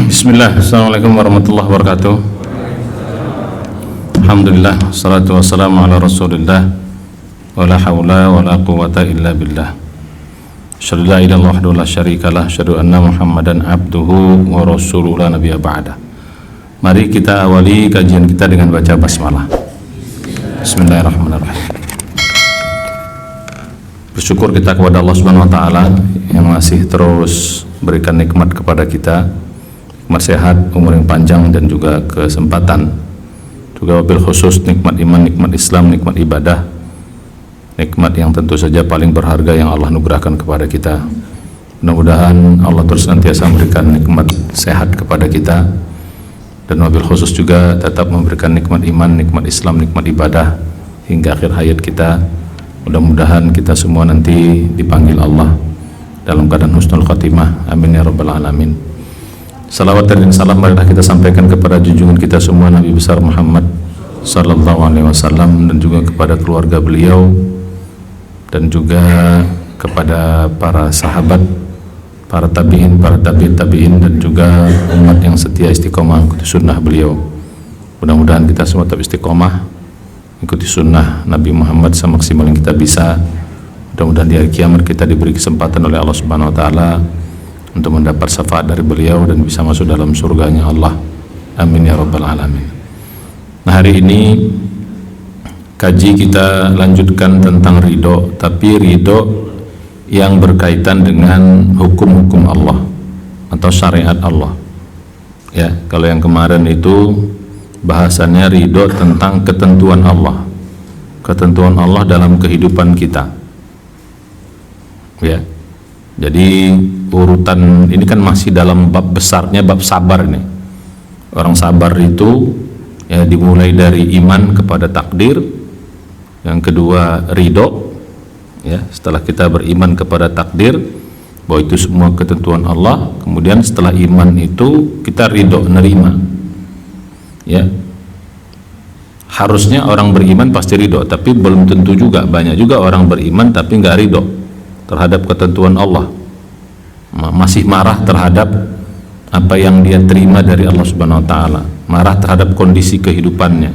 Bismillah, assalamualaikum warahmatullahi wabarakatuh. Alhamdulillah, salatu wassalamu ala rasulillah, wa la hawla wa la quwata illa billah. Asyhadu la ilaha illallah wahdahu la syarikalah, asyhadu anna muhammadan abduhu wa rasuluhu la nabiyya ba'da. Mari kita awali kajian kita dengan baca basmalah. Bismillahirrahmanirrahim. Bersyukur kita kepada Allah Subhanahu wa taala yang masih terus berikan nikmat kepada kita, nikmat sehat, umur yang panjang dan juga kesempatan. Juga wabil khusus nikmat iman, nikmat Islam, nikmat ibadah, nikmat yang tentu saja paling berharga yang Allah anugerahkan kepada kita. Mudah-mudahan Allah terus senantiasa memberikan nikmat sehat kepada kita, dan wabil khusus juga tetap memberikan nikmat iman, nikmat Islam, nikmat ibadah hingga akhir hayat kita. Mudah-mudahan kita semua nanti dipanggil Allah dalam keadaan husnul khatimah. Amin ya rabbal alamin. Salawat dan salam marilah kita sampaikan kepada junjungan kita semua Nabi besar Muhammad sallallahu alaihi wasallam, dan juga kepada keluarga beliau, dan juga kepada para sahabat, para tabi'in, para tabi'in, dan juga umat yang setia istiqomah mengikuti sunnah beliau. Mudah-mudahan kita semua tetap istiqomah ikuti sunnah Nabi Muhammad semaksimal yang kita bisa. Mudah-mudahan di hari kiamat kita diberi kesempatan oleh Allah Subhanahu wa taala untuk mendapat syafaat dari beliau dan bisa masuk dalam surganya Allah. Amin ya rabbal alamin. Nah, hari ini kaji kita lanjutkan tentang ridho, tapi ridho yang berkaitan dengan hukum-hukum Allah atau syariat Allah. Ya, kalau yang kemarin itu bahasannya ridho tentang ketentuan Allah, ketentuan Allah dalam kehidupan kita. Ya, jadi urutan ini kan masih dalam bab besarnya, bab sabar ini. Orang sabar itu ya dimulai dari iman kepada takdir, yang kedua ridho. Ya, setelah kita beriman kepada takdir bahwa itu semua ketentuan Allah, kemudian setelah iman itu kita ridho, nerima. Ya, harusnya orang beriman pasti ridho, tapi belum tentu juga. Banyak juga orang beriman tapi nggak ridho terhadap ketentuan Allah, masih marah terhadap apa yang dia terima dari Allah Subhanahu wa taala, marah terhadap kondisi kehidupannya,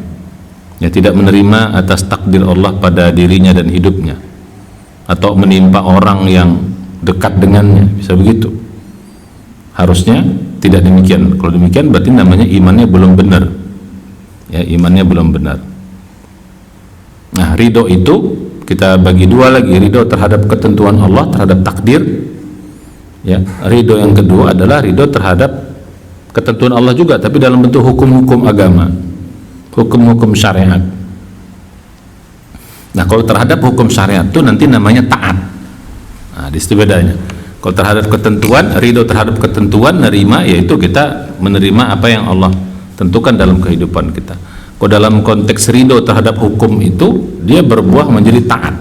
ya tidak menerima atas takdir Allah pada dirinya dan hidupnya, atau menimpa orang yang dekat dengannya, bisa begitu. Harusnya tidak demikian. Kalau demikian berarti namanya imannya belum benar. Ya, imannya belum benar. Nah, ridho itu kita bagi dua lagi, ridho terhadap ketentuan Allah, terhadap takdir. Ya, ridho yang kedua adalah ridho terhadap ketentuan Allah juga, tapi dalam bentuk hukum-hukum agama, hukum-hukum syariat. Nah, kalau terhadap hukum syariat itu nanti namanya taat. Nah, di situ bedanya. Kalau terhadap ketentuan, ridho terhadap ketentuan, nerima, yaitu kita menerima apa yang Allah tentukan dalam kehidupan kita. Kalau dalam konteks ridho terhadap hukum itu, dia berbuah menjadi taat.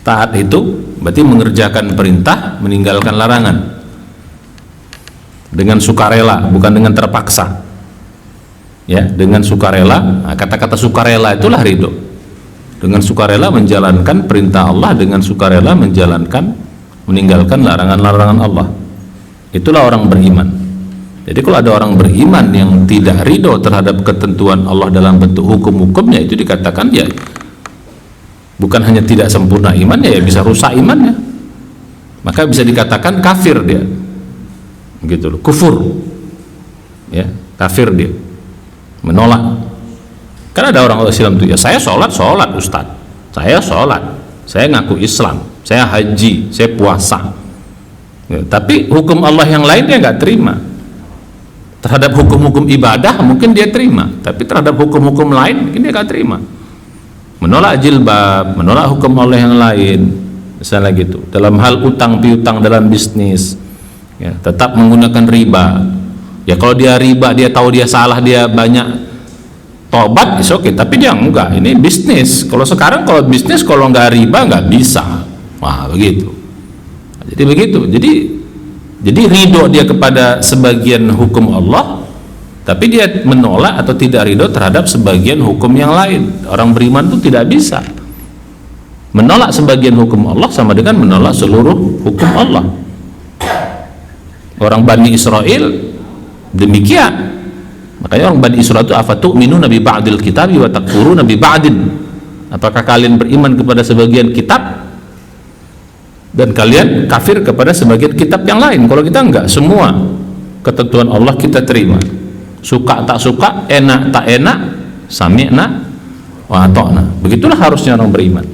Taat itu berarti mengerjakan perintah, meninggalkan larangan dengan sukarela, bukan dengan terpaksa. Ya, dengan sukarela. Nah, kata-kata sukarela itulah ridho. Dengan sukarela menjalankan perintah Allah, dengan sukarela meninggalkan larangan-larangan Allah. Itulah orang beriman. Jadi kalau ada orang beriman yang tidak ridho terhadap ketentuan Allah dalam bentuk hukum-hukumnya, itu dikatakan ya bukan hanya tidak sempurna imannya, ya bisa rusak imannya. Maka bisa dikatakan kafir dia. Gitu loh, kufur. Ya, kafir dia. Menolak. Karena ada orang Islam itu, ya saya sholat Ustaz. Saya sholat, saya ngaku Islam, saya haji, saya puasa. Ya, tapi hukum Allah yang lain dia nggak terima. Terhadap hukum-hukum ibadah mungkin dia terima, tapi terhadap hukum-hukum lain mungkin dia gak terima. Menolak jilbab, menolak hukum Allah yang lain, misalnya gitu. Dalam hal utang piutang dalam bisnis, ya, tetap menggunakan riba. Ya kalau dia riba, dia tahu dia salah, dia banyak tobat, is oke. Tapi dia enggak, ini bisnis. Kalau sekarang kalau bisnis kalau nggak riba nggak bisa. Wah begitu. Jadi begitu. Jadi ridho dia kepada sebagian hukum Allah, tapi dia menolak atau tidak ridho terhadap sebagian hukum yang lain. Orang beriman itu tidak bisa menolak sebagian hukum Allah sama dengan menolak seluruh hukum Allah. Orang Bani Israel Demikian. Makanya orang Bani Israil itu afatu'minuna bi ba'dil kitabi wa takfuruna bi ba'din. Apakah kalian beriman kepada sebagian kitab dan kalian kafir kepada sebagian kitab yang lain? Kalau kita enggak, semua ketentuan Allah kita terima. Suka tak suka, enak tak enak, sami'na wa ata'na. Begitulah harusnya orang beriman.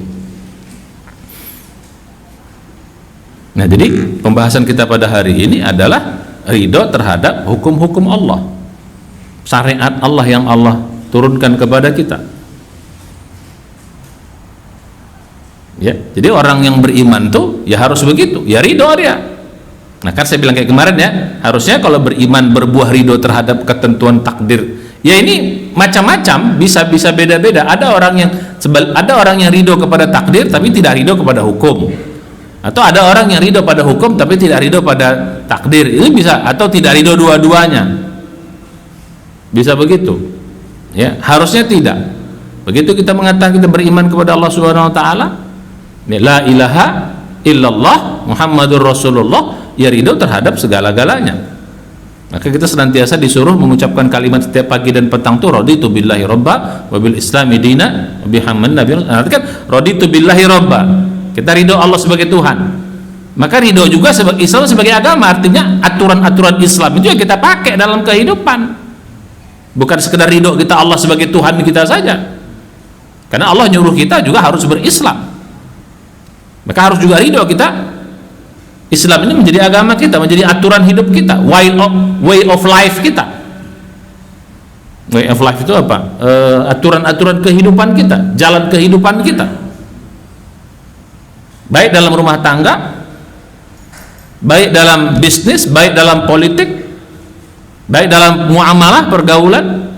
Nah, jadi pembahasan kita pada hari ini adalah ridho terhadap hukum-hukum Allah, syariat Allah yang Allah turunkan kepada kita. Ya, jadi orang yang beriman tuh ya harus begitu, ya ridho dia. Nah, kan saya bilang kayak kemarin ya, harusnya kalau beriman berbuah ridho terhadap ketentuan takdir. Ya ini macam-macam, bisa beda-beda. Ada orang yang ridho kepada takdir tapi tidak ridho kepada hukum. Atau ada orang yang ridho pada hukum tapi tidak ridho pada takdir. Ini bisa, atau tidak ridho dua-duanya. Bisa begitu. Ya, harusnya tidak. Begitu kita mengatakan kita beriman kepada Allah Subhanahu wa taala, la ilaha illallah Muhammadur Rasulullah, ya ridho terhadap segala-galanya. Maka kita senantiasa disuruh mengucapkan kalimat setiap pagi dan petang tuh, raditu billahi robba wa bil islami dina wa bihamman nabiyyin. Artinya raditu billahi robba, kita ridho Allah sebagai Tuhan, maka ridho juga sebagai Islam sebagai agama. Artinya aturan-aturan Islam itu yang kita pakai dalam kehidupan, bukan sekedar ridho kita Allah sebagai Tuhan kita saja, karena Allah nyuruh kita juga harus berislam, maka harus juga ridho kita Islam ini menjadi agama kita, menjadi aturan hidup kita, way of life kita. Way of life itu apa? Aturan-aturan kehidupan kita, jalan kehidupan kita, baik dalam rumah tangga, baik dalam bisnis, baik dalam politik, baik dalam muamalah, pergaulan,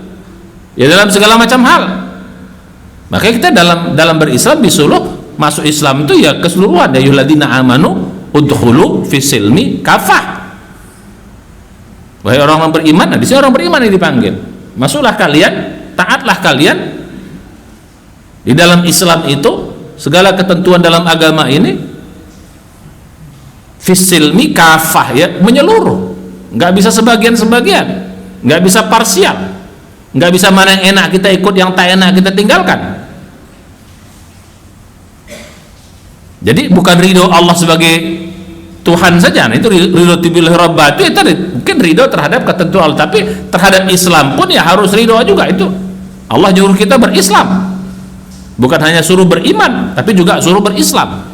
ya dalam segala macam hal. Makanya kita dalam berislam disuruh masuk Islam itu ya keseluruhan. Ya ayyuhalladzina amanu udkhulu fisilmi kafah. Wahai orang beriman, nah di sini orang beriman yang dipanggil. Masuklah kalian, taatlah kalian di dalam Islam itu, segala ketentuan dalam agama ini fisilmi kafah, ya menyeluruh, nggak bisa sebagian-sebagian, nggak bisa parsial, nggak bisa mana yang enak kita ikut, yang tak enak kita tinggalkan. Jadi bukan ridho Allah sebagai Tuhan saja, nah itu ridho billahi robba itu tadi, mungkin ridho terhadap ketentuan Allah, tapi terhadap Islam pun ya harus ridho juga. Itu Allah nyuruh kita berislam, bukan hanya suruh beriman tapi juga suruh berislam.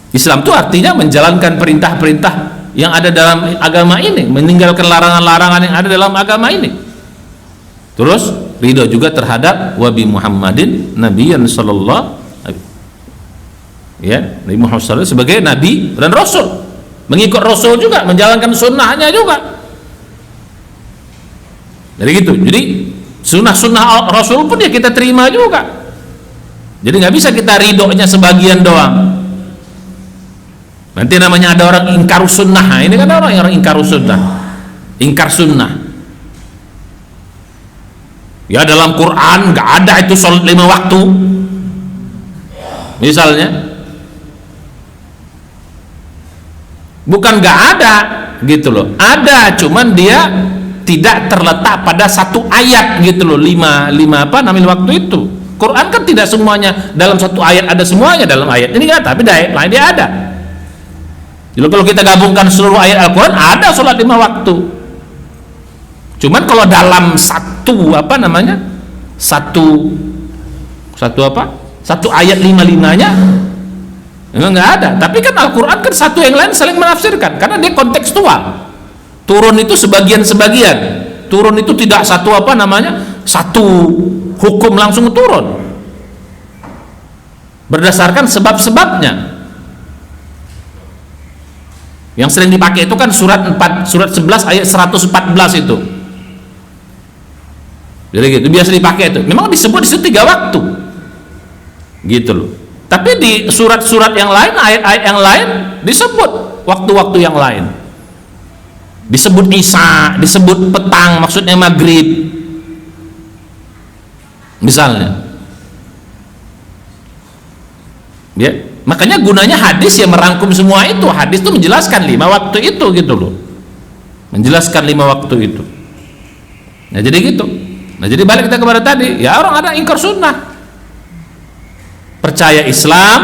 Islam itu artinya menjalankan perintah-perintah yang ada dalam agama ini, meninggalkan larangan-larangan yang ada dalam agama ini. Terus ridho juga terhadap Wabi Muhammadin Nabiyyan sallallahu, ya, Nabi Muhammad sallallahu sebagai nabi dan rasul, mengikut rasul juga, menjalankan sunnahnya juga. Jadi gitu. Jadi sunnah-sunnah rasul pun ya kita terima juga. Jadi nggak bisa kita ridhonya sebagian doang. Nanti namanya ada orang ingkar sunnah. Nah, ini kan orang yang ingkar sunnah, ingkar sunnah. Ya dalam Quran nggak ada itu sholat 5 waktu misalnya, bukan nggak ada gitu loh, ada, cuman dia tidak terletak pada satu ayat gitu loh. lima apa namanya waktu itu. Quran kan tidak semuanya dalam satu ayat ada semuanya dalam ayat ini kan, tapi ayat lain dia ada. Jadi kalau kita gabungkan seluruh ayat Al-Quran ada sholat 5 waktu. Cuman kalau dalam satu apa namanya satu ayat 5-5-nya memang nggak ada. Tapi kan Al-Quran kan satu yang lain saling menafsirkan karena dia kontekstual. Turun itu sebagian-sebagian, turun itu tidak satu apa namanya satu hukum langsung turun, berdasarkan sebab-sebabnya. Yang sering dipakai itu kan surat 11 ayat 114 itu. Jadi gitu biasa dipakai itu. Memang disebut di situ 3 waktu. Gitu loh. Tapi di surat-surat yang lain, ayat-ayat yang lain disebut waktu-waktu yang lain. Disebut isya, disebut petang, maksudnya maghrib. Misalnya. Ya, makanya gunanya hadis yang merangkum semua itu. Hadis itu menjelaskan 5 waktu itu gitu loh. menjelaskan 5 waktu itu. Nah jadi gitu. Nah jadi balik kita kepada tadi, ya orang ada ingkar sunnah, percaya Islam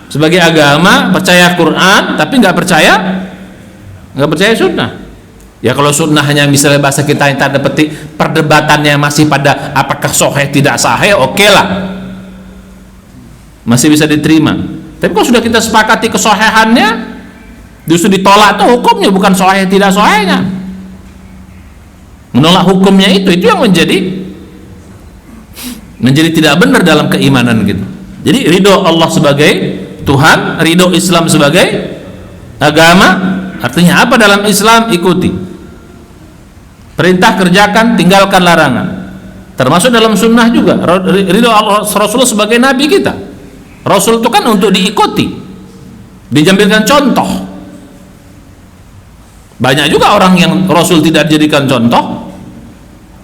sebagai agama, percaya Quran, tapi nggak percaya sunnah. Ya kalau sunnah hanya misalnya bahasa kita yang tanda petik perdebatannya masih pada apakah sahih tidak sahih, oke lah, masih bisa diterima. Tapi kalau sudah kita sepakati kesahihannya, justru ditolak tuh hukumnya, bukan sahih tidak sahihnya. Menolak hukumnya itu yang menjadi tidak benar dalam keimanan gitu. Jadi ridho Allah sebagai Tuhan, ridho Islam sebagai agama, artinya apa dalam Islam? Ikuti perintah, kerjakan, tinggalkan larangan. Termasuk dalam sunnah juga ridho Allah, Rasul sebagai nabi kita. Rasul itu kan untuk diikuti, dijambilkan contoh. Banyak juga orang yang Rasul tidak jadikan contoh,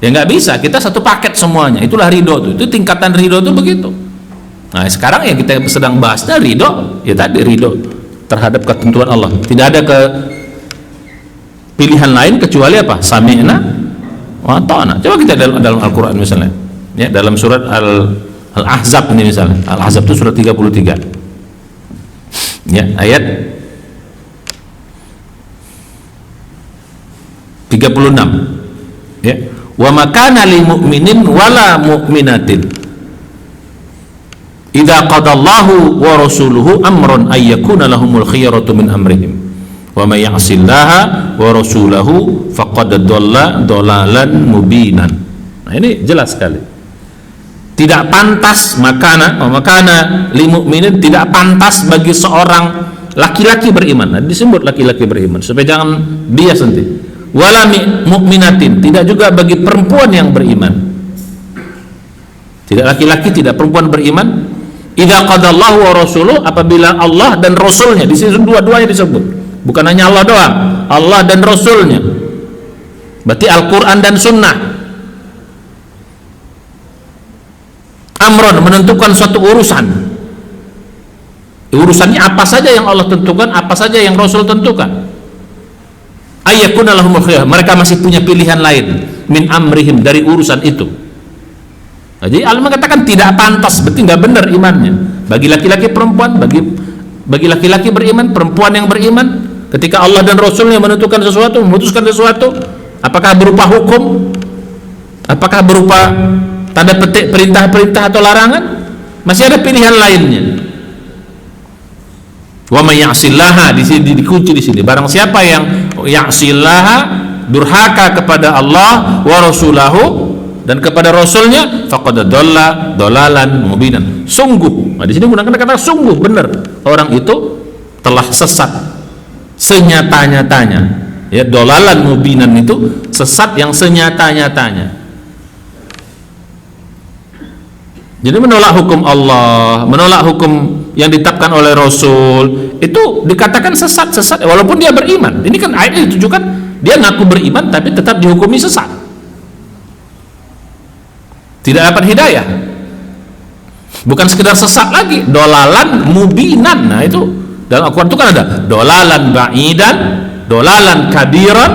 ya nggak bisa. Kita satu paket semuanya, itulah ridho itu tingkatan ridho itu begitu. Nah sekarang yang kita sedang bahasnya ridho, ya tadi ridho terhadap ketentuan Allah, tidak ada pilihan lain kecuali apa? Sami'na wa ata'na. Coba kita dalam Al-Quran misalnya, ya dalam surat Al-Ahzab ini misalnya, Al-Ahzab itu surat 33, ya ayat 36, ya, wa makana lil mu'minin wala mu'minatin idza qadallahu wa rasuluhu amran ay yakuna lahumul khiyaratu min amrihim wa may ya'sillaha wa rasulahu faqad dhalla dhalalan mubinan. Nah ini jelas sekali, tidak pantas makana lil mu'minin, tidak pantas bagi seorang laki-laki beriman. Nah, disebut laki-laki beriman supaya jangan bias nanti. Wala mu'minatin, tidak juga bagi perempuan yang beriman, tidak laki-laki, tidak perempuan beriman. Idza qadallahu wa rasuluhu, apabila Allah dan Rasulnya, di sini dua-duanya disebut, bukan hanya Allah doang, Allah dan Rasulnya, berarti Al-Quran dan Sunnah. Amron, menentukan suatu urusan, urusannya apa saja yang Allah tentukan, apa saja yang Rasul tentukan. Ayyakuna lahumul khiyar, mereka masih punya pilihan lain min amrihim, dari urusan itu. Nah, jadi Allah mengatakan tidak pantas, berarti nggak benar imannya bagi laki-laki perempuan, bagi laki-laki beriman, perempuan yang beriman, ketika Allah dan Rasulnya menentukan sesuatu, memutuskan sesuatu, apakah berupa hukum, apakah berupa tanda petik perintah-perintah atau larangan, masih ada pilihan lainnya. Wa may ya'sillaha, di sini dikunci di sini, barang siapa yang ya'sillaha, durhaka kepada Allah wa rasulahu, dan kepada rasulnya, faqad dhalla dhalalan mubinan, sungguh. Nah di sini gunakan kata sungguh, benar, orang itu telah sesat senyata-nyatanya. Ya, dhalalan mubinan itu sesat yang senyata-nyatanya. Jadi menolak hukum Allah, menolak hukum yang ditetapkan oleh Rasul, itu dikatakan sesat walaupun dia beriman. Ini kan ayat ini tunjukkan dia ngaku beriman tapi tetap dihukumi sesat, tidak dapat hidayah. Bukan sekedar sesat lagi, dolalan mubinan. Nah itu dalam Al-Quran itu kan ada dolalan ba'idan, dolalan kabiran,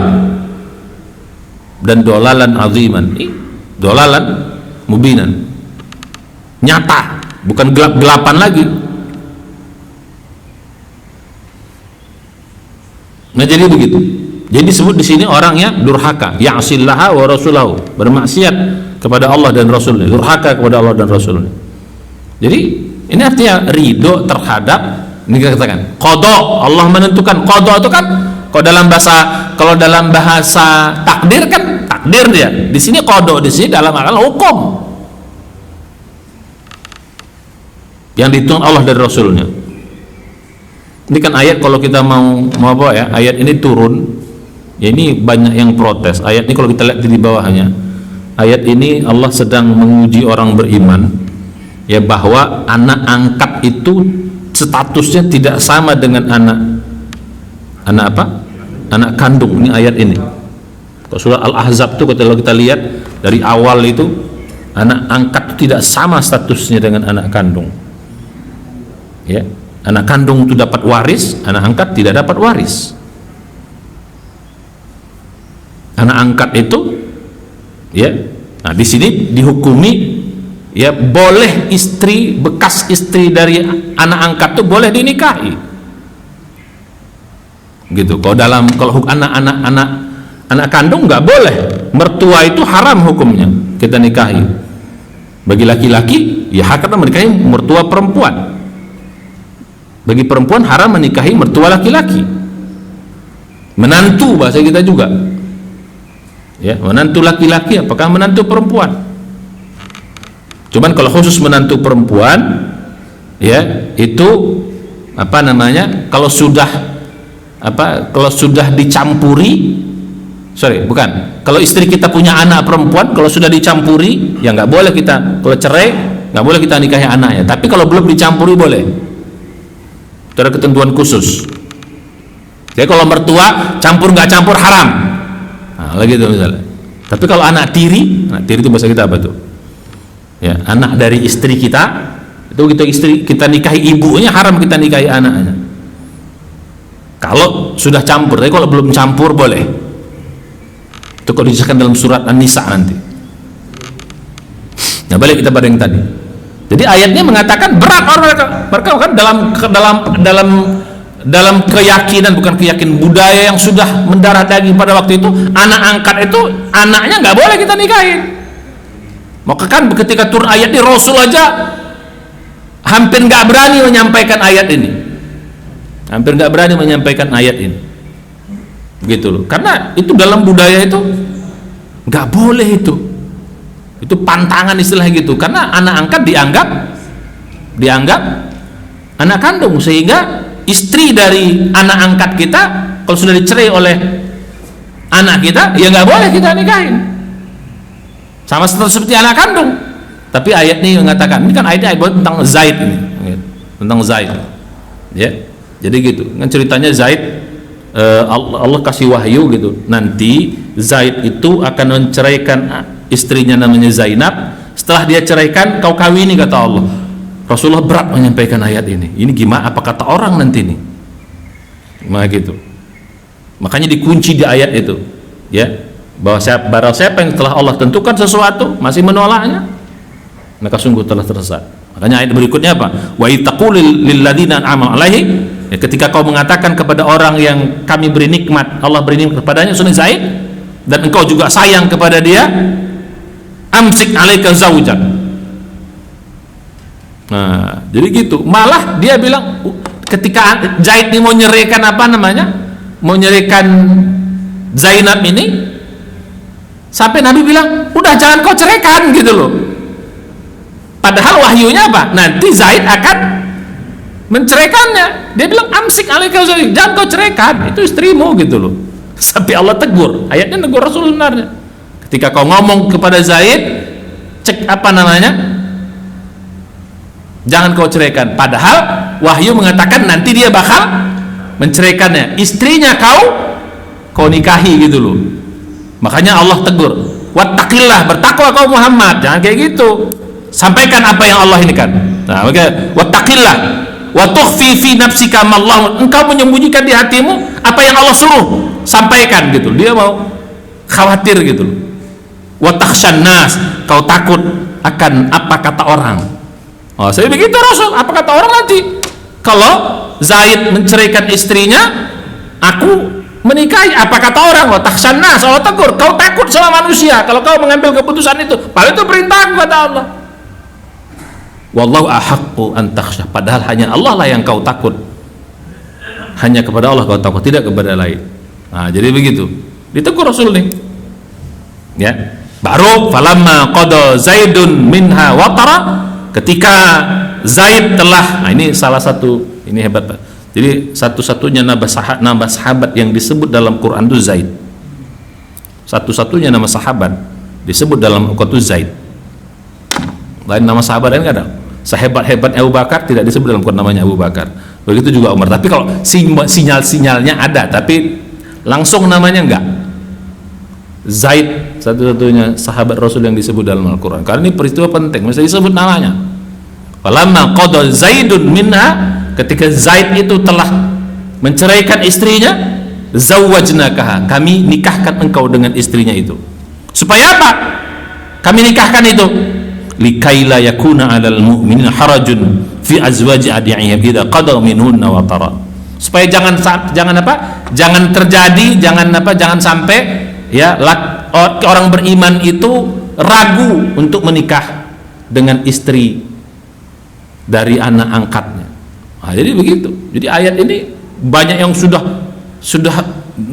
dan dolalan aziman. Ini dolalan mubinan, nyata, bukan gelap-gelapan lagi. Nah jadi begitu. Jadi disebut di sini orangnya durhaka, ya'sillaha wa rasulahu, bermaksiat kepada Allah dan Rasulnya, durhaka kepada Allah dan Rasulnya. Jadi ini artinya ridho terhadap, ini kita katakan qada, Allah menentukan. Qada itu kan kalau dalam bahasa takdir kan takdir dia. Di sini qada, di sini dalam hal hukum yang dihitung Allah dan Rasulnya. Ini kan ayat, kalau kita mau apa ya, ayat ini turun, ya ini banyak yang protes. Ayat ini kalau kita lihat di bawahnya, ayat ini Allah sedang menguji orang beriman, ya, bahwa anak angkat itu statusnya tidak sama dengan anak kandung. Ini ayat ini. Kalau surah Al-Ahzab itu kalau kita lihat dari awal itu, anak angkat itu tidak sama statusnya dengan anak kandung. Ya, anak kandung itu dapat waris, anak angkat tidak dapat waris. anak angkat itu, ya. Nah, di sini dihukumi, ya, boleh istri, bekas istri dari anak angkat itu boleh dinikahi, gitu. Kalau anak kandung nggak boleh, mertua itu haram hukumnya kita nikahi. Bagi laki-laki, ya hak kita menikahi mertua perempuan. Bagi perempuan haram menikahi mertua laki-laki. Menantu bahasa kita juga, ya, menantu laki-laki apakah menantu perempuan. Cuman kalau khusus menantu perempuan, ya, itu apa namanya, kalau sudah dicampuri, kalau istri kita punya anak perempuan, kalau sudah dicampuri, ya nggak boleh kita, kalau cerai nggak boleh kita nikahi anaknya. Tapi kalau belum dicampuri boleh, itu ada ketentuan khusus. Jadi kalau mertua campur nggak campur haram, nah, lagi itu misalnya. Tapi kalau anak tiri itu bahasa kita apa tuh? Ya, anak dari istri kita, itu kita nikahi ibunya, haram kita nikahi anaknya. Kalau sudah campur, tapi kalau belum campur boleh. Itu kalau dijelaskan dalam surat An-Nisa nanti. Nah, balik kita pada yang tadi. Jadi ayatnya mengatakan berat mereka kan dalam keyakinan, bukan keyakinan, budaya yang sudah mendarah daging pada waktu itu, anak angkat itu anaknya nggak boleh kita nikahin. Maka kan ketika turun ayat ini, Rasul aja hampir nggak berani menyampaikan ayat ini, begitu loh. Karena itu dalam budaya itu nggak boleh, itu pantangan istilah gitu. Karena anak angkat dianggap anak kandung, sehingga istri dari anak angkat kita kalau sudah dicerai oleh anak kita, ya nggak boleh kita nikahin, sama seperti anak kandung. Tapi ayat ini mengatakan, ini kan ayatnya tentang Zaid ini, tentang Zaid, ya. Jadi gitu kan ceritanya, Zaid, Allah kasih wahyu gitu, nanti Zaid itu akan menceraikan istrinya namanya Zainab. Setelah dia ceraikan, kau kawini, kata Allah. Rasulullah berat menyampaikan ayat ini. Ini gimana, apa kata orang nanti nih? Nah gitu. Makanya dikunci di ayat itu, ya, bahwa barang siapa yang telah Allah tentukan sesuatu masih menolaknya, maka sungguh telah tersesat. Makanya ayat berikutnya apa? Wa ittaqul lil ladzina an'ama 'alaihim, ya, ketika kau mengatakan kepada orang yang kami beri nikmat, Allah beri nikmat kepadanya, sunni Zaid, dan engkau juga sayang kepada dia, amsik 'alaika zawjan. Nah, jadi gitu. Malah dia bilang ketika Zaid ini mau nyeraikan mau nyeraikan Zainab ini, sampai Nabi bilang, udah jangan kau ceraikan, gitu loh. Padahal wahyunya apa? Nanti Zaid akan menceraikannya. Dia bilang amsik alaika zawjak, jangan kau ceraikan, itu istrimu, gitu loh. Sampai Allah tegur, ayatnya negur Rasul sebenarnya. Ketika kau ngomong kepada Zaid, jangan kau ceraikan, padahal wahyu mengatakan nanti dia bakal menceraikannya, istrinya kau nikahi, gitu loh. Makanya Allah tegur, wattaqillah, bertakwa kau Muhammad, jangan kayak gitu, sampaikan apa yang Allah ini kan. Nah, maka wattaqillah wa tukhfi fi nafsika ma Allah, engkau menyembunyikan di hatimu apa yang Allah suruh, sampaikan, gitu. Dia mau khawatir, gitu loh. Wa takhshan nas, kau takut akan apa kata orang. Oh, saya begitu Rasul, apa kata orang nanti kalau Zaid menceraikan istrinya, aku menikahi, apa kata orang? Wa takhshan nas, Allah tegur, kau takut sama manusia kalau kau mengambil keputusan itu, padahal itu perintah kata Allah. Wallahu ahaqqu an takhsha, padahal hanya Allah lah yang kau takut, hanya kepada Allah kau takut, tidak kepada lain. Nah, jadi begitu ditegur Rasul nih, ya. Baru falamma qada Zaidun minha watara, ketika Zaid telah, nah ini salah satu, ini hebat Pak. Jadi satu-satunya nama sahabat yang disebut dalam Quran itu Zaid. Satu-satunya nama sahabat disebut dalam Quran itu Zaid. Lain nama sahabat lain nggak ada. Sehebat-hebat Abu Bakar tidak disebut dalam Quran namanya Abu Bakar. Begitu juga Umar. Tapi kalau sinyal-sinyalnya ada, tapi langsung namanya enggak. Zaid satu-satunya sahabat Rasul yang disebut dalam Al-Quran. Karena ini peristiwa penting, mesti disebut namanya. Falamma qada Zaidun minha, ketika Zaid itu telah menceraikan istrinya, zawwajnakaha, kami nikahkan engkau dengan istrinya itu. Supaya apa kami nikahkan itu? Likaila yakuna 'alal mu'minina harajun fi azwaji adi'ihim idza qadaw minhunna wa tara. Supaya jangan terjadi, jangan sampai ya orang beriman itu ragu untuk menikah dengan istri dari anak angkatnya. Nah, jadi begitu. Jadi ayat ini banyak yang sudah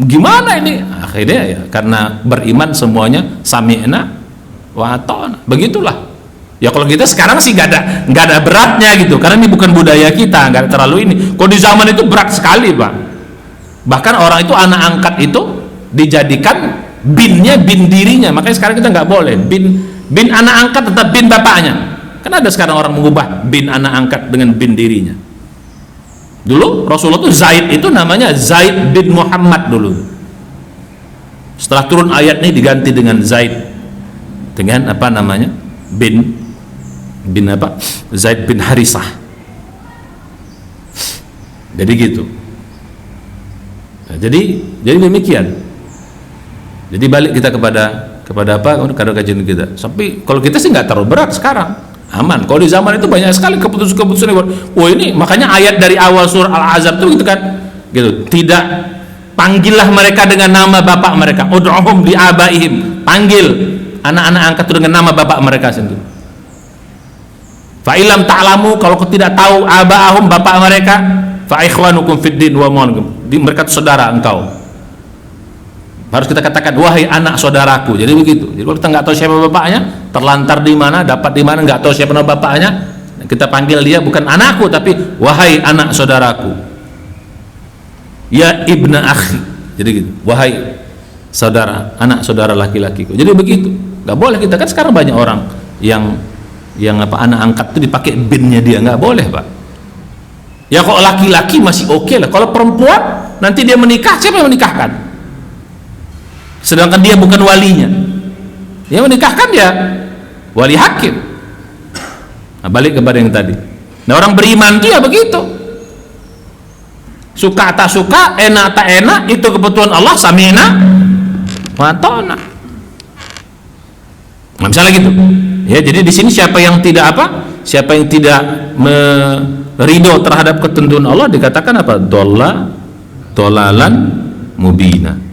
gimana ini? Akhirnya ya karena beriman semuanya sami'na wa ata'na. Begitulah. Ya kalau kita sekarang sih nggak ada beratnya gitu, karena ini bukan budaya kita, nggak terlalu ini. Kalau di zaman itu berat sekali, Pak. Bahkan orang itu anak angkat itu dijadikan bin dirinya. Makanya sekarang kita nggak boleh bin anak angkat tetap bin bapaknya. Kan ada sekarang orang mengubah bin anak angkat dengan bin dirinya. Dulu Rasulullah itu Zaid itu namanya Zaid bin Muhammad dulu. Setelah turun ayat ini diganti dengan Zaid dengan apa namanya? bin apa? Zaid bin Harisah. Jadi gitu. Nah, jadi demikian. Jadi balik kita kepada apa? Kepada kajian kita. Tapi kalau kita sih nggak terlalu berat sekarang, aman. Kalau di zaman itu banyak sekali keputusan-keputusan. Wah ini makanya ayat dari awal surah Al-Ahzab itu gitu kan, gitu. Tidak, panggillah mereka dengan nama bapak mereka. Ud'uhum li abaihim. Panggil anak-anak angkat itu dengan nama bapak mereka sendiri. Fa ilam ta'lamu, kalau kau tidak tahu aba'ahum bapak mereka, fa ikhwanukum fid din wa mawalakum, mereka itu saudara engkau. Harus kita katakan wahai anak saudaraku. Jadi begitu. Jadi kalau kita nggak tahu siapa bapaknya, terlantar di mana, dapat di mana, nggak tahu siapa nama bapaknya, kita panggil dia bukan anakku tapi wahai anak saudaraku. Ya ibna akhi. Jadi gitu. Wahai saudara, anak saudara laki-lakiku. Jadi begitu. Nggak boleh kita, kan sekarang banyak orang yang apa anak angkat itu dipakai binnya dia, nggak boleh, Pak. Ya kalau laki-laki masih oke lah. Kalau perempuan nanti dia menikah, siapa yang menikahkan? Sedangkan dia bukan walinya. Yang menikahkan dia wali hakim. Nah, balik kepada yang tadi. Nah, orang beriman itu ya begitu. Suka tak suka, enak tak enak, itu kebutuhan Allah, sami'na wa ata'na. Nah, misalnya gitu. Ya, jadi di sini siapa yang tidak ridho terhadap ketentuan Allah dikatakan apa? Dolalan mubina.